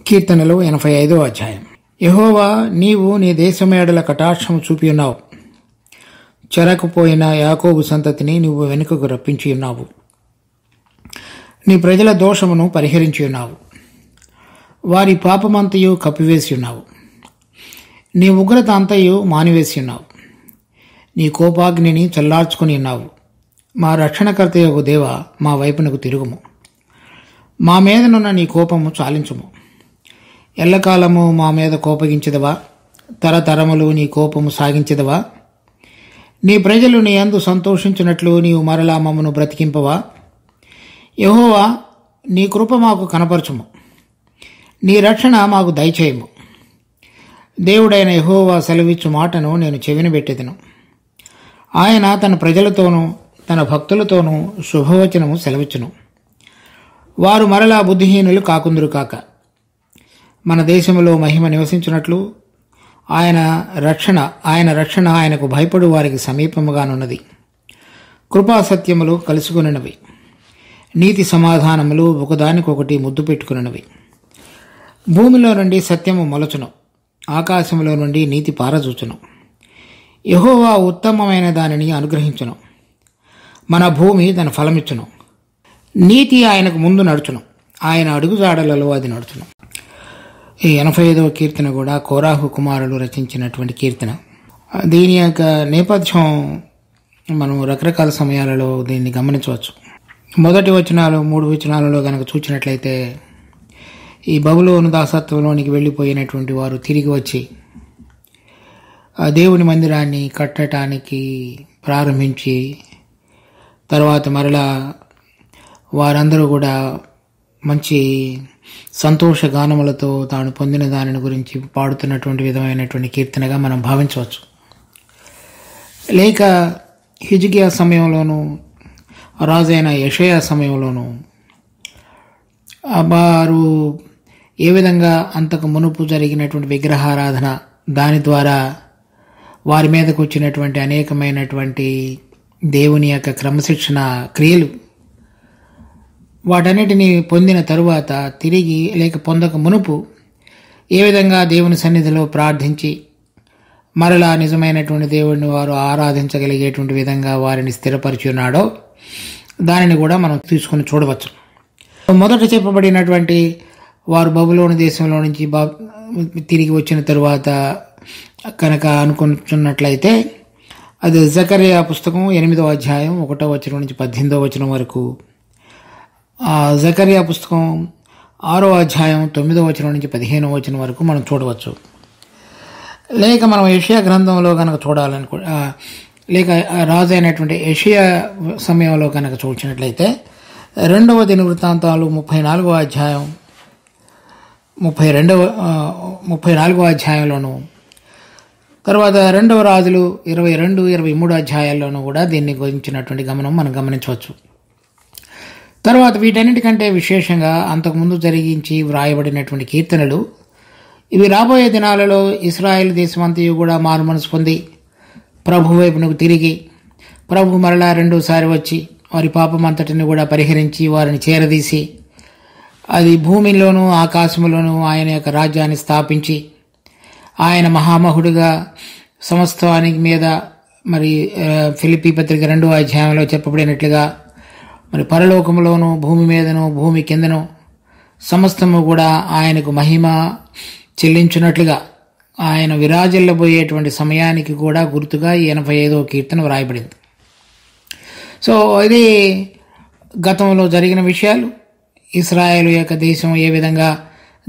కీర్తనలు 85వ అధ్యాయం. యెహోవా, నీవు నీ దేశమేడల కటాక్షము చూపి ఉన్నావు. చెరకుపోయిన యాకోబు సంతతిని నువ్వు వెనుకకు రప్పించి ఉన్నావు. నీ ప్రజల దోషమును పరిహరించి ఉన్నావు. వారి పాపమంతయు కప్పివేసి ఉన్నావు. నీ ఉగ్రత అంతయు మానివేసి ఉన్నావు. నీ కోపాగ్నిని చల్లార్చుకుని ఉన్నావు. మా రక్షణకర్తయగు దేవ, మా వైపునకు తిరుగుము. మా మీదనున్న నీ కోపము చాలించుము. ఎల్లకాలము మా మీద కోపగించదవా? తరతరములు నీ కోపము సాగించదవా? నీ ప్రజలు నీ యందు సంతోషించినట్లు నీవు మరలా మమ్మను బ్రతికింపవా? యెహోవా, నీ కృప మాకు కనపరచుము. నీ రక్షణ మాకు దయచేయము. దేవుడైన యెహోవా సెలవిచ్చు మాటను నేను చెవిన పెట్టెదను. ఆయన తన ప్రజలతోనూ తన భక్తులతోనూ శుభవచనము సెలవిచ్చును. వారు మరలా బుద్ధిహీనులు కాకుందురు కాక. మన దేశంలో మహిమ నివసించినట్లు ఆయన రక్షణ ఆయనకు భయపడు వారికి సమీపముగానున్నది. కృపాసత్యములు కలుసుకున్నవి. నీతి సమాధానములు ఒకదానికొకటి ముద్దు పెట్టుకున్నవి. భూమిలో నుండి సత్యము మొలచును. ఆకాశంలో నుండి నీతి పారజూచును. యెహోవా ఉత్తమమైన దానిని అనుగ్రహించును. మన భూమి తన ఫలమిచ్చును. నీతి ఆయనకు ముందు నడుచును. ఆయన అడుగుజాడలలో అది నడుచును. ఈ 85వ కీర్తన కూడా కోరాహు కుమారులు రచించినటువంటి కీర్తన. దీని యొక్క నేపథ్యం మనం రకరకాల సమయాలలో దీన్ని గమనించవచ్చు. మొదటి వచనాలు 3 వచనాలలో కనుక చూసినట్లయితే, ఈ బబులోను దాసత్వంలోనికి వెళ్ళిపోయినటువంటి వారు తిరిగి వచ్చి ఆ దేవుని మందిరాన్ని కట్టడానికి ప్రారంభించి తర్వాత మరలా వారందరూ కూడా మంచి సంతోష గానములతో తాను పొందిన దానిని గురించి పాడుతున్నటువంటి విధమైనటువంటి కీర్తనగా మనం భావించవచ్చు. లేక హిజ్కియా సమయంలోనూ రాజైన యెషయా సమయంలోనూ వారు ఏ విధంగా అంతకు మునుపు జరిగినటువంటి విగ్రహారాధన, దాని ద్వారా వారి మీదకు వచ్చినటువంటి అనేకమైనటువంటి దేవుని యొక్క క్రమశిక్షణ క్రియలు, వాటన్నిటినీ పొందిన తరువాత తిరిగి లేక పొందక మునుపు ఏ విధంగా దేవుని సన్నిధిలో ప్రార్థించి మరలా నిజమైనటువంటి దేవుడిని వారు ఆరాధించగలిగేటువంటి విధంగా వారిని స్థిరపరిచి ఉన్నాడో దానిని కూడా మనం తీసుకుని చూడవచ్చు. మొదట చెప్పబడినటువంటి వారు బబులోను దేశంలో నుంచి తిరిగి వచ్చిన తరువాత కనుక అనుకుంటున్నట్లయితే, అది జకర్యా పుస్తకం 8వ అధ్యాయం 1వ వచనం నుంచి 18వ వచనం వరకు, జకర్యా పుస్తకం 6వ అధ్యాయం 9వ వచనం నుంచి 15వ వచనం వరకు మనం చూడవచ్చు. లేక మనం యెషయా గ్రంథంలో కనుక లేక రాజు అయినటువంటి యెషయా సమయంలో కనుక చూసినట్లయితే 2వ దినవృత్తాంతాలు 34వ అధ్యాయం 34వ అధ్యాయంలోను, తర్వాత 2వ రాజులు 22, 23 అధ్యాయాల్లోనూ కూడా దీన్ని గురించినటువంటి గమనం మనం గమనించవచ్చు. తర్వాత వీటన్నిటికంటే విశేషంగా అంతకుముందు జరిగించి వ్రాయబడినటువంటి కీర్తనలు ఇవి రాబోయే దినాలలో ఇశ్రాయేల్ దేశమంతయు కూడా మారు మనసు పొంది ప్రభు వైపునకు తిరిగి ప్రభు మరలా రెండోసారి వచ్చి వారి పాపం అంతటిని కూడా పరిహరించి వారిని చేరదీసి అది భూమిలోనూ ఆకాశంలోనూ ఆయన యొక్క రాజ్యాన్ని స్థాపించి ఆయన మహామహుడుగా సమస్తానికి మీద, మరి ఫిలిప్పీ పత్రిక 2వ అధ్యాయంలో చెప్పబడినట్లుగా మరి పరలోకములోను భూమి మీదను భూమి కిందను సమస్తము కూడా ఆయనకు మహిమ చెల్లించున్నట్లుగా ఆయన విరాజిల్లబోయేటువంటి సమయానికి కూడా గుర్తుగా ఈ 85వ కీర్తన వ్రాయబడింది. సో ఇది గతంలో జరిగిన విషయాలు. ఇశ్రాయేలు యొక్క దేశం ఏ విధంగా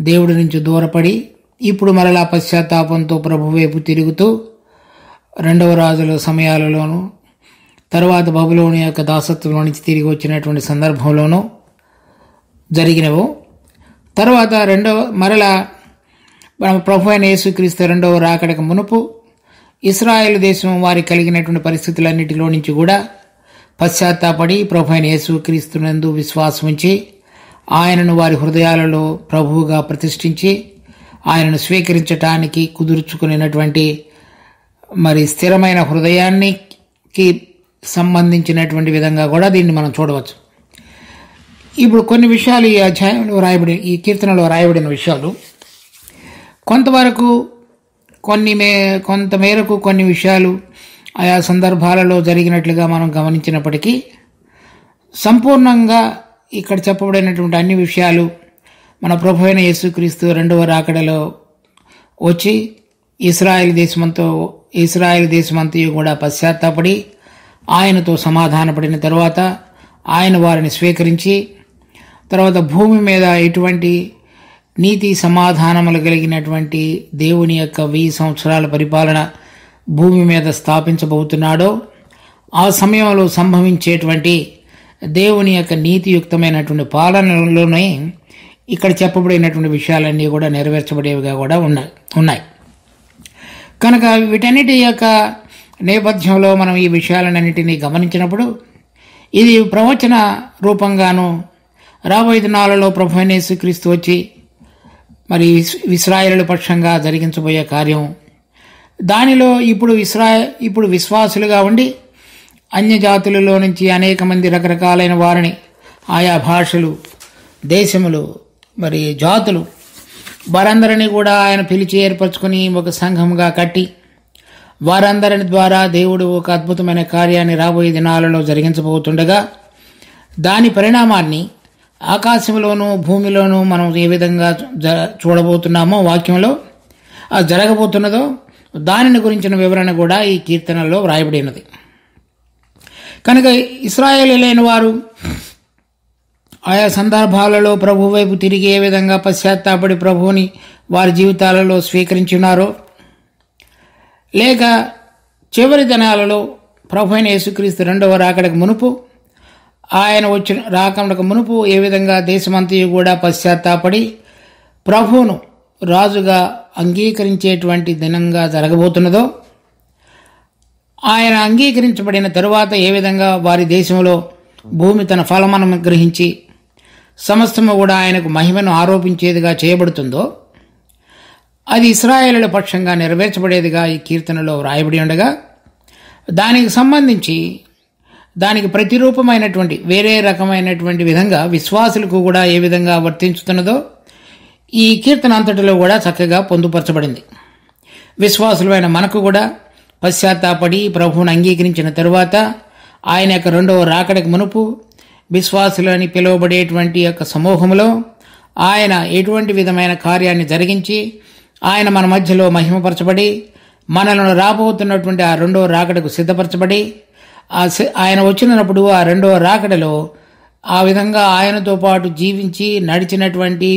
దేవుడి నుంచి దూరపడి ఇప్పుడు మరలా పశ్చాత్తాపంతో ప్రభు వైపు తిరుగుతూ 2వ రాజుల సమయాలలోనూ తర్వాత బబులోను యొక్క దాసత్వంలో నుంచి తిరిగి వచ్చినటువంటి సందర్భంలోనూ జరిగినవో, తర్వాత మరలా ప్రభు అయిన యేసుక్రీస్తు 2వ రాకడకు మునుపు ఇశ్రాయేల్ దేశం వారికి కలిగినటువంటి పరిస్థితులన్నిటిలో నుంచి కూడా పశ్చాత్తాపడి ప్రభు అయిన యేసుక్రీస్తునందు విశ్వాసం ఉంచి ఆయనను వారి హృదయాలలో ప్రభువుగా ప్రతిష్ఠించి ఆయనను స్వీకరించటానికి కుదుర్చుకునేటువంటి మరి స్థిరమైన హృదయానికి సంబంధించినటువంటి విధంగా కూడా దీన్ని మనం చూడవచ్చు. ఇప్పుడు కొన్ని విషయాలు ఈ అధ్యాయంలో ఈ కీర్తనలో రాయబడిన విషయాలు కొంతవరకు కొంతమేరకు కొన్ని విషయాలు ఆయా సందర్భాలలో జరిగినట్లుగా మనం గమనించినప్పటికీ సంపూర్ణంగా ఇక్కడ చెప్పబడినటువంటి అన్ని విషయాలు మన ప్రభు అయిన యేసుక్రీస్తు రెండవ రాకడలో వచ్చి ఇస్రాయేల్ దేశమంతయు కూడా పశ్చాత్తాపడి ఆయనతో సమాధానపడిన తర్వాత ఆయన వారిని స్వీకరించి తర్వాత భూమి మీద ఎటువంటి నీతి సమాధానములు కలిగినటువంటి దేవుని యొక్క 1000 సంవత్సరాల పరిపాలన భూమి మీద స్థాపించబోతున్నాడో ఆ సమయంలో సంభవించేటువంటి దేవుని యొక్క నీతియుక్తమైనటువంటి పాలనలోనే ఇక్కడ చెప్పబడినటువంటి విషయాలన్నీ కూడా నెరవేర్చబడేవిగా కూడా ఉన్నాయి. కనుక వీటన్నిటి యొక్క నేపథ్యంలో మనం ఈ విషయాలన్నింటినీ గమనించినప్పుడు ఇది ప్రవచన రూపంగాను రాబోయే దినాలలో ప్రభు అయిన యేసుక్రీస్తు వచ్చి మరి ఇశ్రాయేలు పక్షంగా జరిగించబోయే కార్యం, దానిలో ఇప్పుడు విశ్వాసులుగా ఉండి అన్యజాతులలో నుంచి అనేక మంది రకరకాలైన వారిని, ఆయా భాషలు, దేశములు, మరి జాతులు, వారందరినీ కూడా ఆయన పిలిచి ఏర్పరచుకుని ఒక సంఘంగా కట్టి వారందరిని ద్వారా దేవుడు ఒక అద్భుతమైన కార్యాన్ని రాబోయే దినాలలో జరిగించబోతుండగా దాని పరిణామాన్ని ఆకాశంలోనూ భూమిలోనూ మనం ఏ విధంగా చూడబోతున్నామో వాక్యంలో అది జరగబోతున్నదో దానిని గురించిన వివరణ కూడా ఈ కీర్తనలో వ్రాయబడినది. కనుక ఇశ్రాయేలీయులైన వారు ఆయా సందర్భాలలో ప్రభు వైపు తిరిగి ఏ విధంగా పశ్చాత్తాపడి ప్రభువుని వారి జీవితాలలో స్వీకరించున్నారో, లేక చివరి దినాలలో ప్రభు అయిన యేసుక్రీస్తు రెండవ రాకడకు మునుపు ఆయన రాకడకు మునుపు ఏ విధంగా దేశమంతయు కూడా పశ్చాత్తాపడి ప్రభువును రాజుగా అంగీకరించేటువంటి దినంగా జరగబోతున్నదో, ఆయన అంగీకరించబడిన తరువాత ఏ విధంగా వారి దేశంలో భూమి తన ఫలమను గ్రహించి సమస్తము కూడా ఆయనకు మహిమను ఆరోపించేదిగా చేయబడుతుందో అది ఇశ్రాయేలుల పక్షంగా నెరవేర్చబడేదిగా ఈ కీర్తనలో వ్రాయబడి ఉండగా, దానికి సంబంధించి దానికి ప్రతిరూపమైనటువంటి వేరే రకమైనటువంటి విధంగా విశ్వాసులకు కూడా ఏ విధంగా వర్తించుతున్నదో ఈ కీర్తన అంతటిలో కూడా చక్కగా పొందుపరచబడింది. విశ్వాసులైన మనకు కూడా పశ్చాత్తాపడి ప్రభువును అంగీకరించిన తరువాత ఆయన యొక్క రెండవ రాకడకు మునుపు విశ్వాసులు అని పిలువబడేటువంటి యొక్క సమూహంలో ఆయన ఎటువంటి విధమైన కార్యాన్ని జరిగించి ఆయన మన మధ్యలో మహిమపరచబడి మనలను రాబోతున్నటువంటి ఆ రెండవ రాకడకు సిద్ధపరచబడి ఆయన వచ్చినప్పుడు ఆ రెండవ రాకడలో ఆ విధంగా ఆయనతో పాటు జీవించి నడిచినటువంటి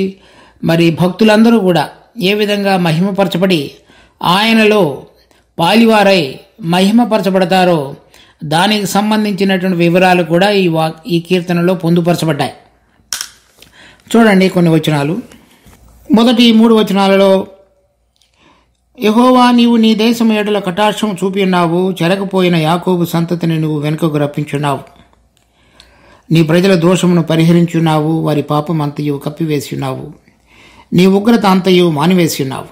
మరి భక్తులందరూ కూడా ఏ విధంగా మహిమపరచబడి ఆయనలో పాలివారై మహిమపరచబడతారో దానికి సంబంధించినటువంటి వివరాలు కూడా ఈ కీర్తనలో పొందుపరచబడ్డాయి. చూడండి కొన్ని వచనాలు. మొదటి 3 వచనాలలో యెహోవా నీవు నీ దేశం ఎడల కటాక్షం చూపి ఉన్నావు, చెరకపోయిన యాకోబు సంతతిని నువ్వు వెనుకకు రప్పించున్నావు. నీ ప్రజల దోషమును పరిహరించున్నావు, వారి పాపమంతయు కప్పివేసిన్నావు. నీ ఉగ్రత అంతయు మానివేసిన్నావు,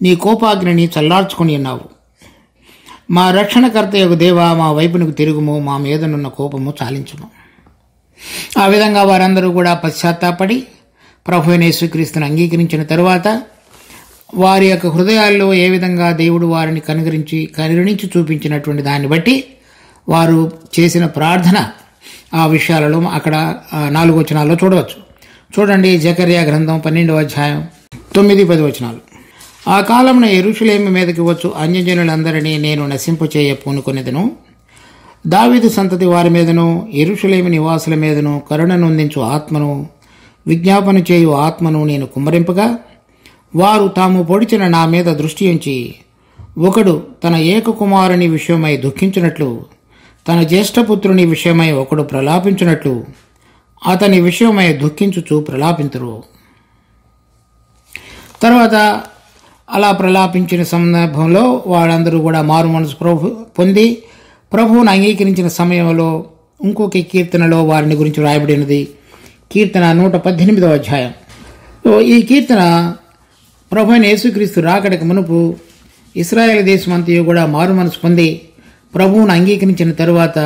నీ కోపాగ్నిని చల్లార్చుకుని ఉన్నావు. మా రక్షణకర్త యొక్క దేవా, మా వైపునకు తిరుగుము, మా మీదనున్న కోపము చాలించుము. ఆ విధంగా వారందరూ కూడా పశ్చాత్తాపడి ప్రభు అయిన యేసుక్రీస్తును అంగీకరించిన తరువాత వారి యొక్క హృదయాల్లో ఏ విధంగా దేవుడు వారిని కనుగరించి చూపించినటువంటి దాన్ని బట్టి వారు చేసిన ప్రార్థన ఆ విషయాలలో అక్కడ 4 వచనాల్లో చూడవచ్చు. చూడండి, జకర్యా గ్రంథం 12వ అధ్యాయం 9-10 వచనాలు. ఆ కాలమున యెరూషలేము మీదకి వచ్చు అన్యజనులందరినీ నేను నశింపచేయ పూనుకొనిదను. దావీదు సంతతి వారి మీదను యెరూషలేము నివాసుల మీదను కరుణ నొందించు ఆత్మను, విజ్ఞాపన చేయు ఆత్మను నేను కుమ్మరింపగా వారు తాము పొడిచిన నా మీద దృష్టి ఉంచి ఒకడు తన ఏకకుమారుని విషయమై దుఃఖించినట్లు, తన జ్యేష్ఠపుత్రుని విషయమై ఒకడు ప్రలాపించినట్లు అతని విషయమై దుఃఖించుచు ప్రలాపింతురు. తర్వాత అలా ప్రలాపించిన సందర్భంలో వాళ్ళందరూ కూడా మారు మనసు పొంది ప్రభువును అంగీకరించిన సమయంలో ఇంకొక కీర్తనలో వారిని గురించి రాయబడినది. కీర్తన 118వ అధ్యాయం. ఈ కీర్తన ప్రభు అయిన యేసుక్రీస్తు రాకడకు మునుపు ఇశ్రాయేలు దేశమంతయు కూడా మారు మనసు పొంది ప్రభువును అంగీకరించిన తరువాత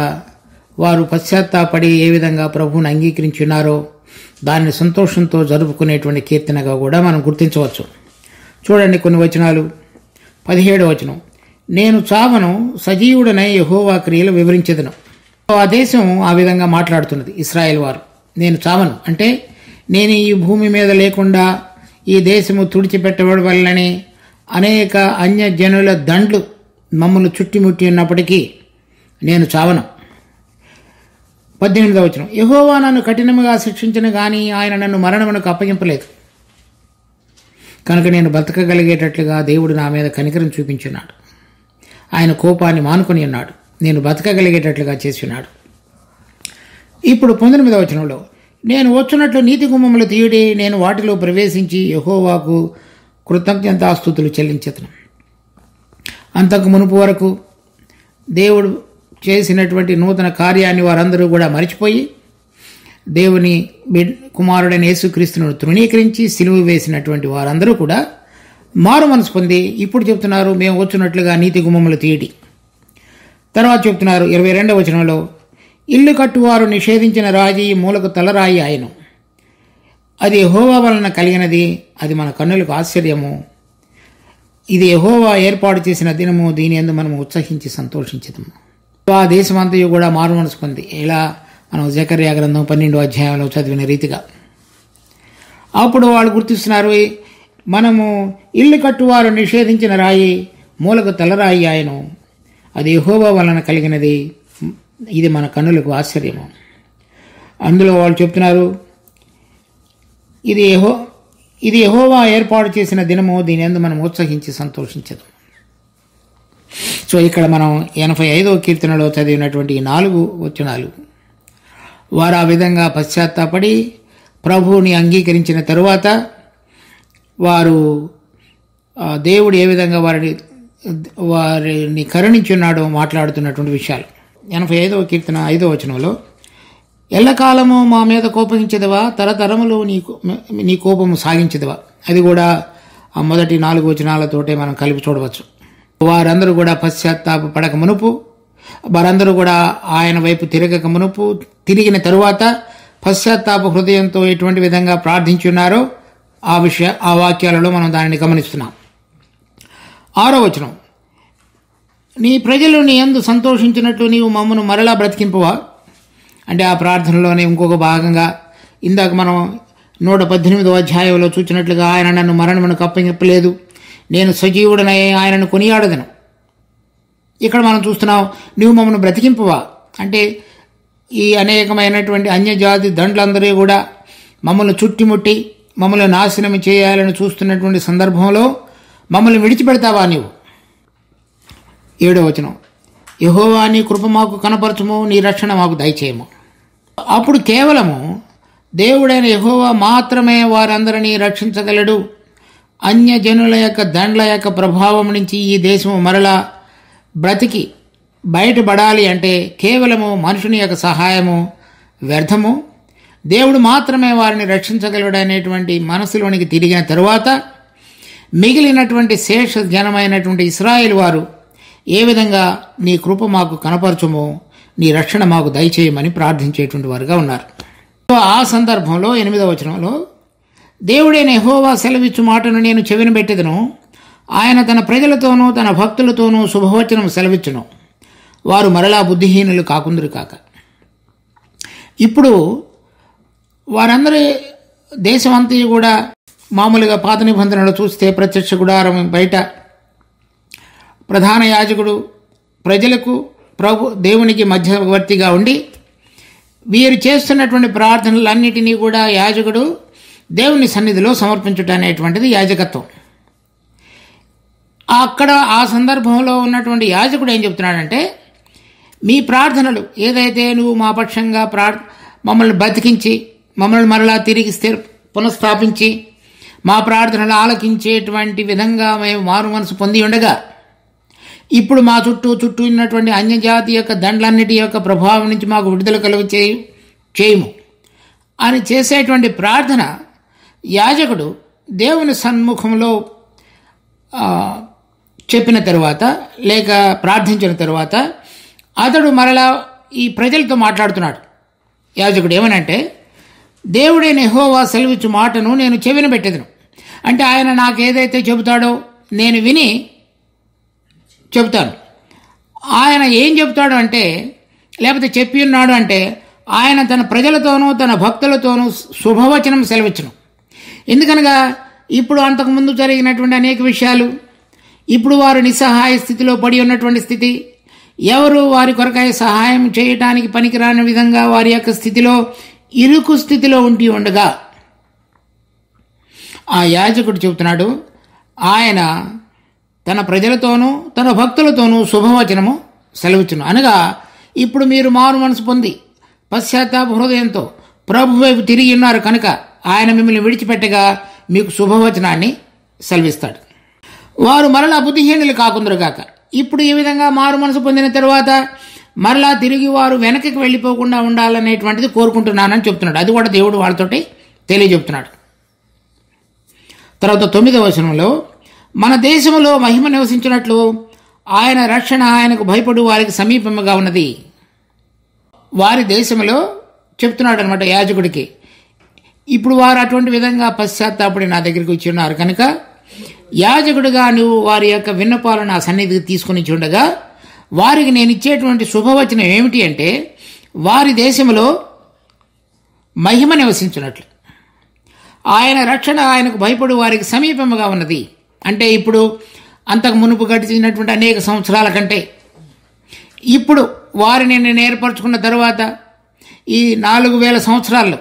వారు పశ్చాత్తాపడి ఏ విధంగా ప్రభువుని అంగీకరించి ఉన్నారో దాన్ని సంతోషంతో జరుపుకునేటువంటి కీర్తనగా కూడా మనం గుర్తించవచ్చు. చూడండి కొన్ని వచనాలు. 17వ వచనం, నేను చావను, సజీవుడనై యెహోవా క్రియలు వివరించెదను. ఆ దేశం ఆ విధంగా మాట్లాడుతున్నది. ఇశ్రాయేల్ వారు, నేను చావను అంటే నేను ఈ భూమి మీద లేకుండా ఈ దేశము తుడిచిపెట్టబడవలనని అనేక అన్యజనుల దండ్లు మమ్మల్ని చుట్టుముట్టి ఉన్నప్పటికీ నేను చావను. 18వ వచనం, యెహోవా నన్ను కఠినముగా శిక్షించిన గాని ఆయన నన్ను మరణమునకు అప్పగింపలేదు. కనుక నేను బతకగలిగేటట్లుగా దేవుడు నా మీద కనికరం చూపించున్నాడు. ఆయన కోపాన్ని మానుకొని ఉన్నాడు. నేను బతకగలిగేటట్లుగా చేసి ఉన్నాడు. ఇప్పుడు 19వ వచనంలో, నేను వచ్చున్నట్లు నీతి గుమ్మములు తీయుడి, నేను వాటిలో ప్రవేశించి యెహోవాకు కృతజ్ఞతాస్తుతులు చెల్లించెదను. అంతకు మునుపు వరకు దేవుడు చేసినటువంటి నూతన కార్యాన్ని వారందరూ కూడా మరిచిపోయి దేవుని కుమారుడైన యేసుక్రీస్తును తృణీకరించి సిలువ వేసినటువంటి వారందరూ కూడా మారు మనసు పొంది ఇప్పుడు చెప్తున్నారు, మేము వచ్చున్నట్లుగా నీతి గుమ్మములు తీయడి. తర్వాత చెప్తున్నారు 22వ వచనంలో, ఇల్లు కట్టువారు నిషేధించిన రాజీ మూలకు తలరాయి ఆయను, అది యెహోవా వలన కలిగినది, అది మన కన్నులకు ఆశ్చర్యము, ఇది యెహోవా ఏర్పాటు చేసిన దినము, దీని యందు మనము ఉత్సహించి సంతోషించదము. ఆ దేశమంతయు కూడా మారు మనసు పొంది, ఇలా మనం జకర్యా గ్రంథం 12వ అధ్యాయంలో చదివిన రీతిగా అప్పుడు వాళ్ళు గుర్తిస్తున్నారు, మనము ఇల్లు కట్టువారు నిషేధించిన రాయి మూలకు తలరాయి ఆయను, అది యెహోవా వలన కలిగినది, ఇది మన కన్నులకు ఆశ్చర్యము. అందులో వాళ్ళు చెప్తున్నారు, ఇది యెహోవా ఏర్పాటు చేసిన దినము, దీని యందు మనం ఉత్సహించి సంతోషించదు. సో ఇక్కడ మనం 85వ కీర్తనలో చదివినటువంటి 4 వచనాలు, వారు ఆ విధంగా పశ్చాత్తాపడి ప్రభువుని అంగీకరించిన తరువాత వారు దేవుడు ఏ విధంగా వారిని కరుణించున్నాడో మాట్లాడుతున్నటువంటి విషయాలు. 85వ కీర్తన 5వ వచనంలో, ఎల్లకాలము మా మీద కోపగించదవా, తరతరములు నీ కోపము సాగించదవా. అది కూడా ఆ మొదటి 4 వచనాలతోటే మనం కలిపి చూడవచ్చు. వారందరూ కూడా పశ్చాత్తాప పడక మునుపు, వారందరూ కూడా ఆయన వైపు తిరగక మునుపు, తిరిగిన తరువాత పశ్చాత్తాప హృదయంతో ఎటువంటి విధంగా ప్రార్థించున్నారో ఆ వాక్యాలలో మనం దానిని గమనిస్తున్నాం. 6వ వచనం, నీ ప్రజలు నీ యందు సంతోషించినట్లు నీవు మమ్మను మరలా బ్రతికింపవా. అంటే ఆ ప్రార్థనలోనే ఇంకొక భాగంగా ఇందాక మనం 118వ అధ్యాయంలో చూచినట్లుగా ఆయన నన్ను మరణమునకు అప్పగింపలేదు, నేను సజీవుడనై ఆయనను కొనియాడదను. ఇక్కడ మనం చూస్తున్నాం, నీవు మమ్మను బ్రతికింపవా అంటే ఈ అనేకమైనటువంటి అన్యజాతి దండ్లందరూ కూడా మమ్మల్ని చుట్టుముట్టి మమ్మల్ని నాశనం చేయాలని చూస్తున్నటువంటి సందర్భంలో మమ్మల్ని విడిచిపెడతావా నీవు. 7వ వచనం, యెహోవా నీ కృప మాకు కనపరచుము, నీ రక్షణ మాకు దయచేయము. అప్పుడు కేవలము దేవుడైన యెహోవా మాత్రమే వారందరినీ రక్షించగలడు. అన్యజనుల యొక్క దండ్ల యొక్క ప్రభావం నుంచి ఈ దేశము మరలా బ్రతికి బయటపడాలి అంటే కేవలము మనుషుని యొక్క సహాయము వ్యర్థము. దేవుడు మాత్రమే వారిని రక్షించగలడు అనేటువంటి మనసులోనికి తిరిగిన తరువాత మిగిలినటువంటి శేష జనమైనటువంటి ఇశ్రాయేలు వారు ఏ విధంగా నీ కృప మాకు కనపరచుమో, నీ రక్షణ మాకు దయచేయమని ప్రార్థించేటువంటి వారుగా ఉన్నారు. ఆ సందర్భంలో 8వ వచనంలో, దేవుడైన యెహోవా సెలవిచ్చు మాటను నేను చెవిన పెట్టెదను, ఆయన తన ప్రజలతోనూ తన భక్తులతోనూ శుభవచనం సెలవిచ్చును, వారు మరలా బుద్ధిహీనులు కాకుందురు కాక. ఇప్పుడు వారందరి దేశమంతా కూడా మామూలుగా పాత నిబంధనలు చూస్తే ప్రత్యక్ష గుడారం బయట ప్రధాన యాజకుడు ప్రజలకు దేవునికి మధ్యవర్తిగా ఉండి వీరు చేస్తున్నటువంటి ప్రార్థనలన్నిటినీ కూడా యాజకుడు దేవుని సన్నిధిలో సమర్పించుట అనేటువంటిది యాజకత్వం. అక్కడ ఆ సందర్భంలో ఉన్నటువంటి యాజకుడు ఏం చెప్తున్నాడంటే, మీ ప్రార్థనలు ఏదైతే నువ్వు మా పక్షంగా మమ్మల్ని బతికించి మమ్మల్ని మరలా తిరిగి పునఃస్థాపించి మా ప్రార్థనలు ఆలకించేటువంటి విధంగా మేము మారు మనసు పొంది ఉండగా ఇప్పుడు మా చుట్టూ ఉన్నటువంటి అన్యజాతి యొక్క దండ్లన్నిటి యొక్క ప్రభావం నుంచి మాకు విడుదల కలుగు చేయము అని చేసేటువంటి ప్రార్థన యాజకుడు దేవుని సన్ముఖంలో చెప్పిన తరువాత లేక ప్రార్థించిన తరువాత అతడు మరలా ఈ ప్రజలతో మాట్లాడుతున్నాడు యాజకుడు. ఏమనంటే, దేవుడైన యెహోవా సెలవిచ్చు మాటను నేను చెవిన పెట్టెదను. అంటే ఆయన నాకు ఏదైతే చెబుతాడో నేను విని చెబుతాను. ఆయన ఏం చెబుతాడు అంటే, లేకపోతే చెప్పి ఉన్నాడు అంటే, ఆయన తన ప్రజలతోనూ తన భక్తులతోనూ శుభవచనం సెలవిచ్చును. ఎందుకనగా ఇప్పుడు అంతకుముందు జరిగినటువంటి అనేక విషయాలు, ఇప్పుడు వారు నిస్సహాయ స్థితిలో పడి ఉన్నటువంటి స్థితి, ఎవరు వారి కొరకై సహాయం చేయటానికి పనికిరాని విధంగా వారి యొక్క స్థితిలో ఇరుకు స్థితిలో ఉండి ఉండగా ఆ యాజకుడు చెబుతున్నాడు, ఆయన తన ప్రజలతోనూ తన భక్తులతోనూ శుభవచనము సెలవిచ్చును. అనగా ఇప్పుడు మీరు మారు మనసు పొంది పశ్చాత్తాప హృదయంతో ప్రభు వైపు తిరిగి ఉన్నారు కనుక ఆయన మిమ్మల్ని విడిచిపెట్టగా మీకు శుభవచనాన్ని సెలవిస్తాడు. వారు మరలా బుద్ధిహీనులు కాకుందరుగాక. ఇప్పుడు ఈ విధంగా మారు మనసు పొందిన తరువాత మరలా తిరిగి వారు వెనక్కి వెళ్ళిపోకుండా ఉండాలనేటువంటిది కోరుకుంటున్నానని చెప్తున్నాడు. అది కూడా దేవుడు వాళ్ళతోటి తెలియజెప్తున్నాడు. తర్వాత 9వ వచనంలో, మన దేశంలో మహిమ నివసించినట్లు ఆయన రక్షణ ఆయనకు భయపడు వారికి సమీపముగా ఉన్నది. వారి దేశంలో చెప్తున్నాడు అనమాట యాజకుడికి. ఇప్పుడు వారు అటువంటి విధంగా పశ్చాత్తాపడి నా దగ్గరికి వచ్చి ఉన్నారు కనుక యాజకుడిగా నువ్వు వారి యొక్క విన్నపాలను నా సన్నిధికి తీసుకుని చూడగా వారికి నేను ఇచ్చేటువంటి శుభవచనం ఏమిటి అంటే, వారి దేశంలో మహిమ నివసించినట్లు ఆయన రక్షణ ఆయనకు భయపడు వారికి సమీపముగా ఉన్నది. అంటే ఇప్పుడు అంతకు మునుపు గడిచినటువంటి అనేక సంవత్సరాల కంటే ఇప్పుడు వారిని నేను ఏర్పరచుకున్న తరువాత ఈ 4000 సంవత్సరాల్లో,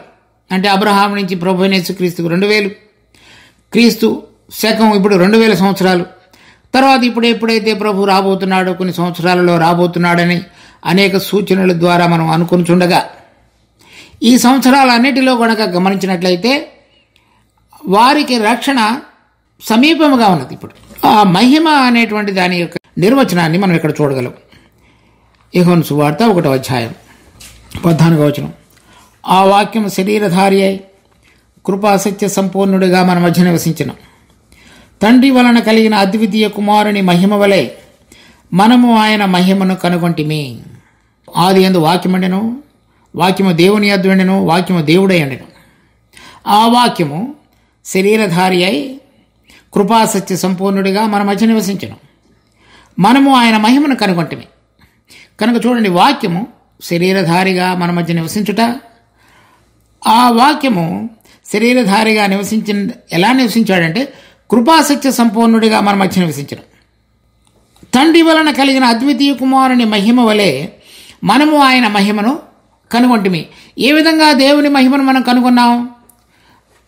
అంటే అబ్రహాం నుంచి ప్రభు అయిన యేసుక్రీస్తుకు 2000, క్రీస్తు శకం ఇప్పుడు 2000 సంవత్సరాలు తర్వాత ఇప్పుడు ఎప్పుడైతే ప్రభు రాబోతున్నాడో కొన్ని సంవత్సరాలలో రాబోతున్నాడని అనేక సూచనల ద్వారా మనం అనుకుని చుండగా ఈ సంవత్సరాలన్నిటిలో కనుక గమనించినట్లయితే వారికి రక్షణ సమీపముగా ఉన్నది. ఇప్పుడు ఆ మహిమ అనేటువంటి దాని యొక్క నిర్వచనాన్ని మనం ఇక్కడ చూడగలం. యోహాను సువార్త 1వ అధ్యాయం 14వ వచనం, ఆ వాక్యం శరీరధారి అయి కృపాసత్య సంపూర్ణుడిగా మన మధ్య నివసించిన తండ్రి వలన కలిగిన అద్వితీయ కుమారుని మహిమ వలె మనము ఆయన మహిమను కనుగొంటిమి. ఆది యందు వాక్యముండెను, వాక్యము దేవుని యొద్ద ఉండెను, వాక్యము దేవుడై ఉండెను. ఆ వాక్యము శరీరధారి అయి కృపాసత్య సంపూర్ణుడిగా మన మధ్య నివసించను. మనము ఆయన మహిమను కనుగొంటిమి. కనుక చూడండి, వాక్యము శరీరధారిగా మన మధ్య నివసించుట, ఆ వాక్యము శరీరధారిగా ఎలా నివసించాడంటే కృపాసత్య సంపూర్ణుడిగా మన మధ్య నివసించడం. తండ్రి వలన కలిగిన అద్వితీయ కుమారుని మహిమ వలె మనము ఆయన మహిమను కనుగొంటిమి. ఏ విధంగా దేవుని మహిమను మనం కనుగొన్నాం?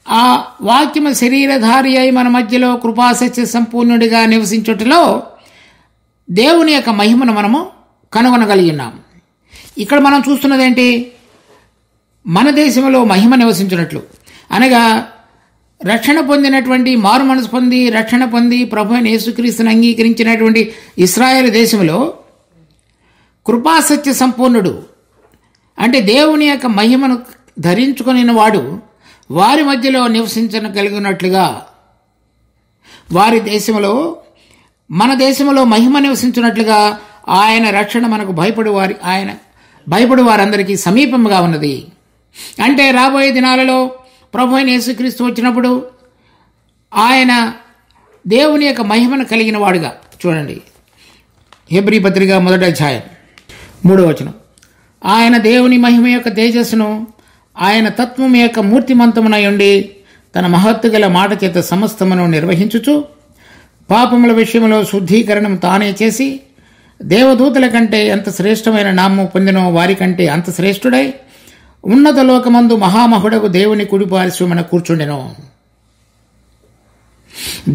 ఆ వాక్యము శరీరధారి అయి మన మధ్యలో కృపాసత్య సంపూర్ణుడిగా నివసించుటలో దేవుని యొక్క మహిమను మనము కనుగొనగలిగి ఉన్నాం. ఇక్కడ మనం చూస్తున్నది ఏంటి? మన దేశంలో మహిమ నివసించినట్లు, అనగా రక్షణ పొందినటువంటి, మారు మనసు పొంది రక్షణ పొంది ప్రభు అయిన యేసుక్రీస్తుని అంగీకరించినటువంటి ఇశ్రాయేలు దేశంలో కృపాసత్య సంపూర్ణుడు అంటే దేవుని యొక్క మహిమను ధరించుకుని వాడు వారి మధ్యలో నివసించగలిగినట్లుగా వారి దేశంలో మన దేశంలో మహిమ నివసించినట్లుగా ఆయన రక్షణ మనకు భయపడు వారందరికీ సమీపంగా ఉన్నది. అంటే రాబోయే దినాలలో ప్రభు అయిన యేసుక్రీస్తు వచ్చినప్పుడు ఆయన దేవుని యొక్క మహిమను కలిగిన వాడుగా, చూడండి హెబ్రీ పత్రిక 1వ అధ్యాయం 3వ వచనం, ఆయన దేవుని మహిమ యొక్క తేజస్సును ఆయన తత్వం యొక్క మూర్తిమంతమునై ఉండి తన మహత్తు గల మాట చేత సమస్తమును నిర్వహించుచు పాపముల విషయంలో శుద్ధీకరణం తానే చేసి దేవదూతల కంటే ఎంత శ్రేష్టమైన నామము పొందినో వారి కంటే అంత శ్రేష్ఠుడై ఉన్నత లోకమందు మహామహుడకు దేవుని కుడి పార్శ్వమున కూర్చుండెను.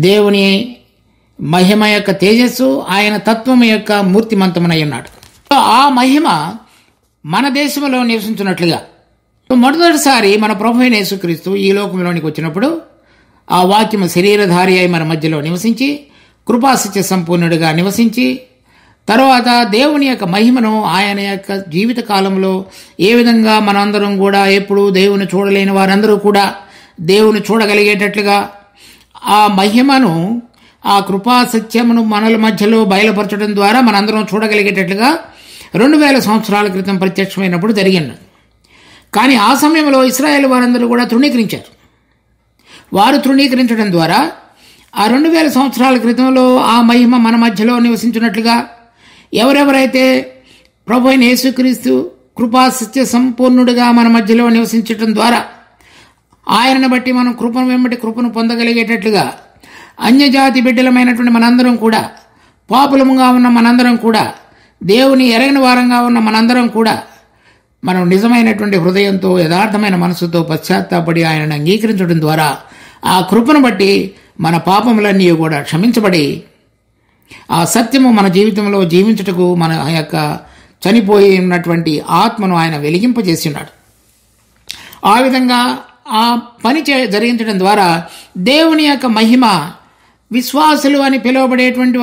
దేవుని మహిమ యొక్క తేజస్సు ఆయన తత్వం యొక్క మూర్తిమంతమునై ఉన్నాడు. ఆ మహిమ మన దేశంలో నివసించినట్లుగా మొదటిసారి మన ప్రభు అయిన యేసుక్రీస్తు ఈ లోకంలోనికి వచ్చినప్పుడు ఆ వాక్యము శరీరధారి అయి మన మధ్యలో నివసించి కృపాసత్య సంపూర్ణుడిగా నివసించి తర్వాత దేవుని యొక్క మహిమను ఆయన యొక్క జీవిత కాలంలో ఏ విధంగా మనందరం కూడా ఎప్పుడు దేవుని చూడలేని వారందరూ కూడా దేవుని చూడగలిగేటట్లుగా ఆ మహిమను, ఆ కృపా సత్యమును మనల మధ్యలో బయలుపరచడం ద్వారా మనందరం చూడగలిగేటట్లుగా 2000 సంవత్సరాల క్రితం ప్రత్యక్షమైనప్పుడు జరిగింది. కానీ ఆ సమయంలో ఇశ్రాయేలు వారందరూ కూడా తృణీకరించారు. వారు తృణీకరించడం ద్వారా ఆ 2000 సంవత్సరాల క్రితంలో ఆ మహిమ మన మధ్యలో నివసించినట్లుగా ఎవరెవరైతే ప్రభు అయిన యేసుక్రీస్తు కృపా సత్య సంపూర్ణుడిగా మన మధ్యలో నివసించడం ద్వారా ఆయనను బట్టి మనం కృపను వెంబడి కృపను పొందగలిగేటట్లుగా అన్యజాతి బిడ్డలమైనటువంటి మనందరం కూడా, పాపులముగా ఉన్న మనందరం కూడా, దేవుని ఎరగని వారంగా ఉన్న మనందరం కూడా మనం నిజమైనటువంటి హృదయంతో యథార్థమైన మనసుతో పశ్చాత్తాపడి ఆయనను అంగీకరించడం ద్వారా ఆ కృపను బట్టి మన పాపములన్నీ కూడా క్షమించబడి ఆ సత్యము మన జీవితంలో జీవించుటకు మన యొక్క చనిపోయి ఉన్నటువంటి ఆత్మను ఆయన వెలిగింపజేసి ఉన్నాడు. ఆ విధంగా ఆ పని జరిగించడం ద్వారా దేవుని యొక్క మహిమ విశ్వాసులు అని పిలువబడేటువంటి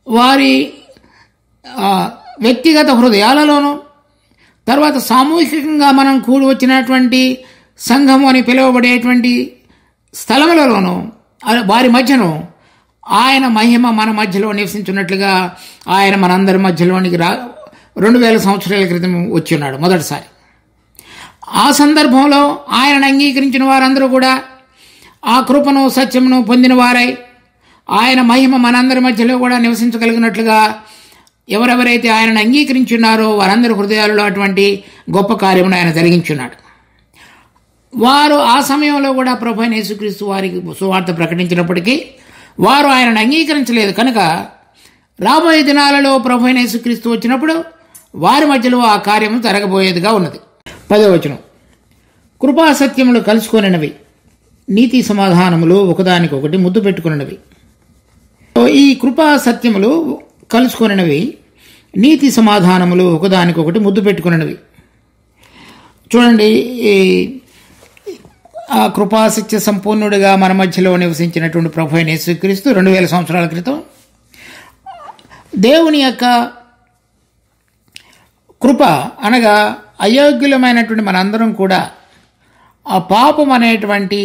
వారి వ్యక్తిగత హృదయాలలోనూ, తర్వాత సామూహికంగా మనం కూడి వచ్చినటువంటి సంఘము అని పిలువబడేటువంటి స్థలములలోనూ వారి మధ్యను ఆయన మహిమ మన మధ్యలో నివసించున్నట్లుగా ఆయన మనందరి మధ్యలోనికి 2000 సంవత్సరాల క్రితం వచ్చి ఉన్నాడు మొదటిసారి. ఆ సందర్భంలో ఆయనను అంగీకరించిన వారందరూ కూడా ఆ కృపను సత్యమును పొందిన వారై ఆయన మహిమ మనందరి మధ్యలో కూడా నివసించగలిగినట్లుగా ఎవరెవరైతే ఆయనను అంగీకరించున్నారో వారందరి హృదయాలలో అటువంటి గొప్ప కార్యమును ఆయన జరిగించున్నాడు. వారు ఆ సమయంలో కూడా ప్రభు అయిన యేసుక్రీస్తు వారికి సువార్త ప్రకటించినప్పటికీ వారు ఆయనను అంగీకరించలేదు కనుక రాబోయే దినాలలో ప్రభు అయిన యేసుక్రీస్తు వచ్చినప్పుడు వారి మధ్యలో ఆ కార్యము జరగబోయేదిగా ఉన్నది. 10వ వచనం, కృపాసత్యములు కలుసుకొనినవి, నీతి సమాధానములు ఒకదానికొకటి ముద్దు పెట్టుకున్నవి. ఈ కృపాసత్యములు కలుసుకొనినవి, నీతి సమాధానములు ఒకదానికొకటి ముద్దు పెట్టుకున్నవి. చూడండి, ఆ కృపాసత్య సంపూర్ణుడిగా మన మధ్యలో నివసించినటువంటి ప్రభు అయిన యేసుక్రీస్తు 2000 సంవత్సరాల క్రితం దేవుని యొక్క కృప అనగా అయోగ్యులమైనటువంటి మనందరం కూడా ఆ పాపం అనేటువంటి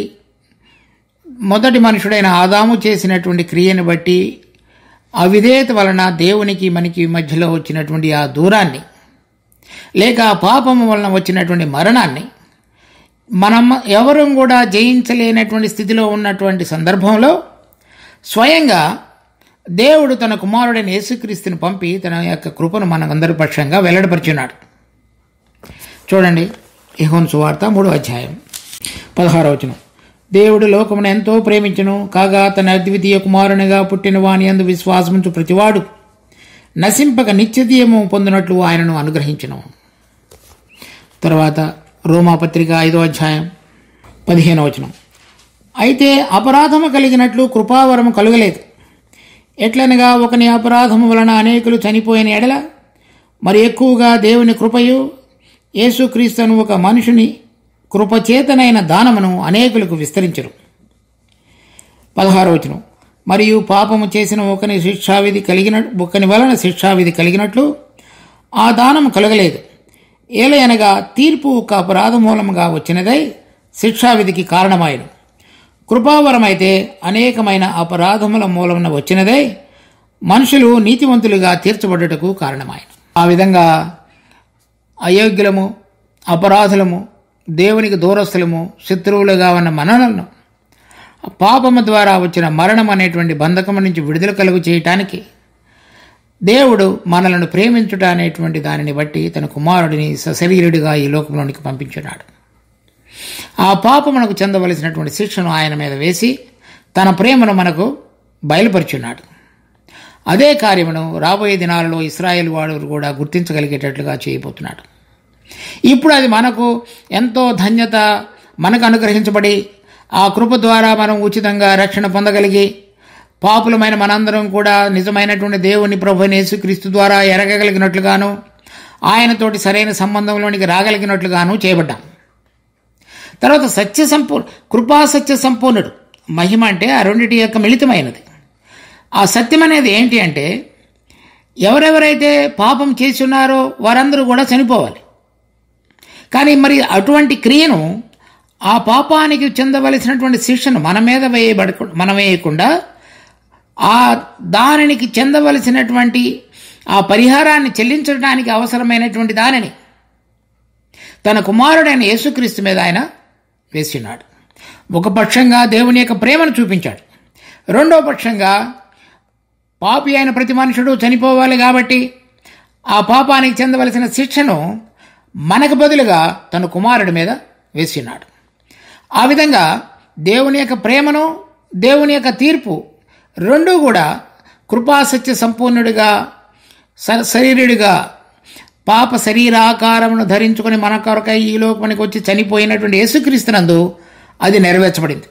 మొదటి మనుషుడైన ఆదాము చేసినటువంటి క్రియను బట్టి అవిధేయత వలన దేవునికి మనకి మధ్యలో వచ్చినటువంటి ఆ దూరాన్ని, లేక ఆ పాపము వలన వచ్చినటువంటి మరణాన్ని మనం ఎవరూ కూడా జయించలేనటువంటి స్థితిలో ఉన్నటువంటి సందర్భంలో స్వయంగా దేవుడు తన కుమారుడైన యేసుక్రీస్తుని పంపి తన యొక్క కృపను మనందరి పక్షంగా వెల్లడిపరిచున్నాడు. చూడండి, యోహాను సువార్త 3వ అధ్యాయం 16వ వచనం, దేవుడు లోకమును ఎంతో ప్రేమించును, కాగా తన అద్వితీయ కుమారునిగా పుట్టిన వాని యందు విశ్వాసముంచు ప్రతివాడు నశింపక నిత్యజీవము పొందినట్లు ఆయనను అనుగ్రహించును. తర్వాత రోమాపత్రిక 5వ అధ్యాయం 15వ వచనం, అయితే అపరాధము కలిగినట్లు కృపావరము కలుగలేదు. ఎట్లనగా ఒకని అపరాధము వలన అనేకులు చనిపోయిన ఎడల మరి ఎక్కువగా దేవుని కృపయు యేసుక్రీస్తును ఒక మనుషుని కృపచేతనైన దానమును అనేకులకు విస్తరించరు. 16వ వచనం, మరియు పాపము చేసిన ఒకని వలన శిక్షావిధి కలిగినట్లు ఆ దానము కలగలేదు. ఏలయనగా తీర్పు ఒక అపరాధ మూలముగా వచ్చినదై శిక్షావిధికి కారణమాయను. కృపావరమైతే అనేకమైన అపరాధముల మూలమున వచ్చినదై మనుషులు నీతివంతులుగా తీర్చబడ్డటకు కారణమాయను. ఆ విధంగా అయోగ్యులము, అపరాధులము, దేవునికి దూరస్థులము, శత్రువులుగా ఉన్న మనలను పాపము ద్వారా వచ్చిన మరణం అనేటువంటి బంధకము నుంచి విడుదల కలుగు చేయటానికి దేవుడు మనలను ప్రేమించుట అనేటువంటి దానిని బట్టి తన కుమారుడిని సశరీరుడిగా ఈ లోకంలోనికి పంపించున్నాడు. ఆ పాపమునకు చెందవలసినటువంటి శిక్షను ఆయన మీద వేసి తన ప్రేమను మనకు బయలుపరుచున్నాడు. అదే కార్యమును రాబోయే దినాలలో ఇశ్రాయేల్ వాడు కూడా గుర్తించగలిగేటట్లుగా చేయబోతున్నాడు. ఇప్పుడు అది మనకు ఎంతో ధన్యత, మనకు అనుగ్రహించబడి ఆ కృప ద్వారా మనం ఉచితంగా రక్షణ పొందగలిగి పాపులమైన మనందరం కూడా నిజమైనటువంటి దేవుని ప్రభువైన యేసుక్రీస్తు ద్వారా ఎరగగలిగినట్లుగాను ఆయనతోటి సరైన సంబంధంలోనికి రాగలిగినట్లుగాను చేయబడ్డాం. తర్వాత కృపాసత్య సంపూర్ణుడు, మహిమ అంటే ఆ రెండిటి యొక్క మిళితమైనది. ఆ సత్యం అనేది ఏంటి అంటే ఎవరెవరైతే పాపం చేసి ఉన్నారో వారందరూ కూడా చనిపోవాలి. కానీ మరి అటువంటి క్రియను, ఆ పాపానికి చెందవలసినటువంటి శిక్షను మనం వేయకుండా ఆ దానికి చెందవలసినటువంటి ఆ పరిహారాన్ని చెల్లించడానికి అవసరమైనటువంటి దానిని తన కుమారుడైన యేసుక్రీస్తు మీద ఆయన వేసినాడు. ఒక పక్షంగా దేవుని యొక్క ప్రేమను చూపించాడు, రెండో పక్షంగా పాపి అయిన ప్రతి మనుషుడు చనిపోవాలి కాబట్టి ఆ పాపానికి చెందవలసిన శిక్షను మనకు బదులుగా తన కుమారుడి మీద వేసినాడు. ఆ విధంగా దేవుని యొక్క ప్రేమను, దేవుని యొక్క తీర్పు రెండూ కూడా కృపాసత్య సంపూర్ణుడిగా, శరీరుడిగా పాప శరీరాకారమును ధరించుకొని మన కొరకై ఈ లోకానికి వచ్చి చనిపోయినటువంటి యేసుక్రీస్తునందు అది నెరవేర్చబడింది.